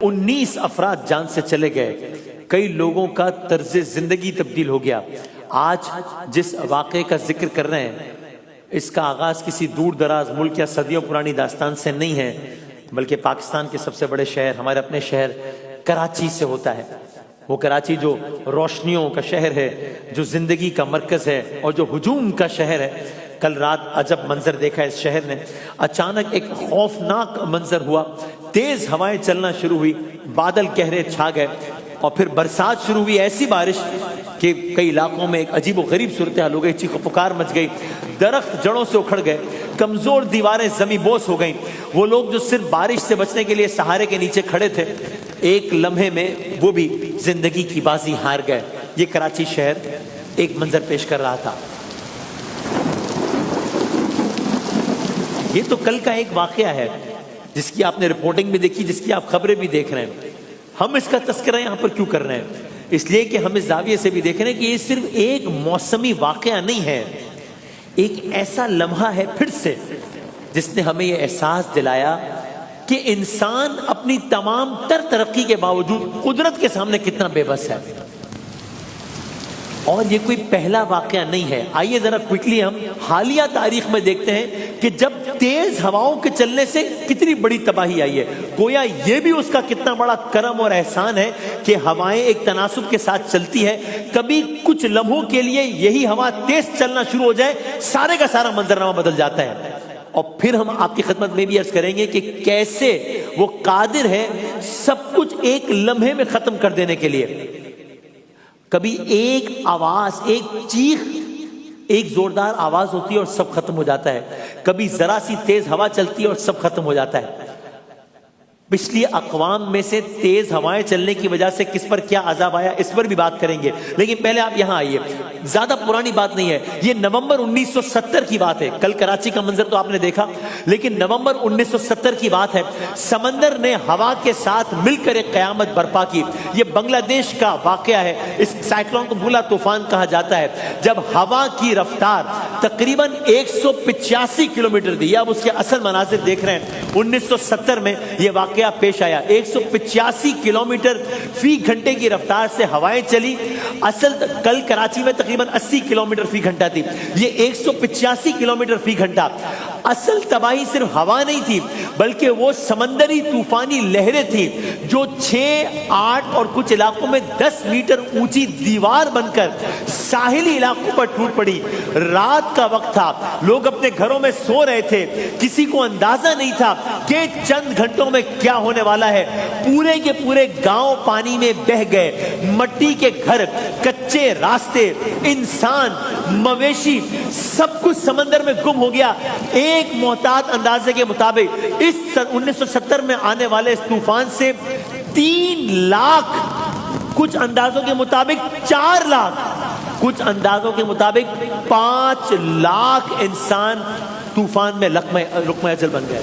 19 افراد جان سے چلے گئے، کئی لوگوں کا طرز زندگی تبدیل ہو گیا۔ آج جس واقعے کا ذکر کر رہے ہیں اس کا آغاز کسی دور دراز ملک یا صدیوں پرانی داستان سے نہیں ہے، بلکہ پاکستان کے سب سے بڑے شہر، ہمارے اپنے شہر کراچی سے ہوتا ہے۔ وہ کراچی جو روشنیوں کا شہر ہے، جو زندگی کا مرکز ہے اور جو ہجوم کا شہر ہے۔ کل رات عجب منظر دیکھا اس شہر نے۔ اچانک ایک خوفناک منظر ہوا، تیز ہوائیں چلنا شروع ہوئی، بادل گہرے چھا گئے اور پھر برسات شروع ہوئی، ایسی بارش کہ کئی علاقوں میں ایک عجیب و غریب صورتحال ہو گئی، چیخ و پکار مچ گئی، درخت جڑوں سے اکھڑ گئے، کمزور دیواریں زمیں بوس ہو گئیں۔ وہ لوگ جو صرف بارش سے بچنے کے لیے سہارے کے نیچے کھڑے تھے، ایک لمحے میں وہ بھی زندگی کی بازی ہار گئے۔ یہ کراچی شہر ایک منظر پیش کر رہا تھا۔ یہ تو کل کا ایک واقعہ ہے جس کی آپ نے رپورٹنگ بھی دیکھی، جس کی آپ خبریں بھی دیکھ رہے ہیں۔ ہم اس کا تذکرہ یہاں پر کیوں کر رہے ہیں؟ اس لیے کہ ہم اس زاویے سے بھی دیکھ رہے ہیں کہ یہ صرف ایک موسمی واقعہ نہیں ہے، ایک ایسا لمحہ ہے پھر سے جس نے ہمیں یہ احساس دلایا کہ انسان اپنی تمام تر ترقی کے باوجود قدرت کے سامنے کتنا بے بس ہے۔ اور یہ کوئی پہلا واقعہ نہیں ہے۔ آئیے ذرا کوئکلی ہم حالیہ تاریخ میں دیکھتے ہیں کہ جب تیز ہواؤں کے چلنے سے کتنی بڑی تباہی آئی ہے۔ گویا یہ بھی اس کا کتنا بڑا کرم اور احسان ہے کہ ہوائیں ایک تناسب کے ساتھ چلتی ہے۔ کبھی کچھ لمحوں کے لیے یہی ہوا تیز چلنا شروع ہو جائے، سارے کا سارا منظرنامہ بدل جاتا ہے۔ اور پھر ہم آپ کی خدمت میں بھی عرض کریں گے کہ کیسے وہ قادر ہے سب کچھ ایک لمحے میں ختم کر دینے کے لیے۔ کبھی ایک آواز، ایک چیخ، ایک زوردار آواز ہوتی ہے اور سب ختم ہو جاتا ہے۔ کبھی ذرا سی تیز ہوا چلتی ہے اور سب ختم ہو جاتا ہے۔ پچھلی اقوام میں سے تیز ہوائیں چلنے کی وجہ سے کس پر کیا عذاب آیا، اس پر بھی بات کریں گے، لیکن پہلے آپ یہاں آئیے۔ زیادہ پرانی بات نہیں ہے، یہ نومبر 1970 کی بات ہے۔ کل کراچی کا منظر تو آپ نے دیکھا، لیکن نومبر 1970 کی بات ہے۔ سمندر نے ہوا کے ساتھ مل کر ایک قیامت برپا کی۔ یہ بنگلہ دیش کا واقعہ ہے۔ اس سائیکلون کو بھولا طوفان کہا جاتا ہے۔ جب ہوا کی رفتار تقریباً 185 کلومیٹر دی، اب اس کے اصل مناظر دیکھ رہے ہیں۔ 1970 میں یہ واقعہ پیش آیا، 185 کلومیٹر فی گھنٹے کی رفتار سے ہوائیں چلی۔ اصل کل کراچی میں تقریباً 80 کلومیٹر فی گھنٹہ تھی، یہ 185 کلومیٹر فی گھنٹہ۔ اصل تباہی صرف ہوا نہیں تھی، بلکہ وہ سمندری طوفانی لہریں تھیں جو 6، 8 اور کچھ علاقوں میں 10 میٹر اونچی دیوار بن کر ساحلی علاقوں پر ٹوٹ پڑی۔ رات کا وقت تھا، لوگ اپنے گھروں میں سو رہے تھے، کسی کو اندازہ نہیں تھا کہ چند گھنٹوں میں کیا ہونے والا ہے۔ پورے کے پورے گاؤں پانی میں بہہ گئے، مٹی کے گھر، کچے راستے، انسان، مویشی، سب کچھ سمندر میں گم ہو گیا۔ ایک محتاط اندازے کے مطابق اس 1970 میں آنے والے اس طوفان سے 3 لاکھ، کچھ اندازوں کے مطابق 4 لاکھ، کچھ اندازوں کے مطابق 5 لاکھ انسان طوفان میں لقمہ اجل بن گئے۔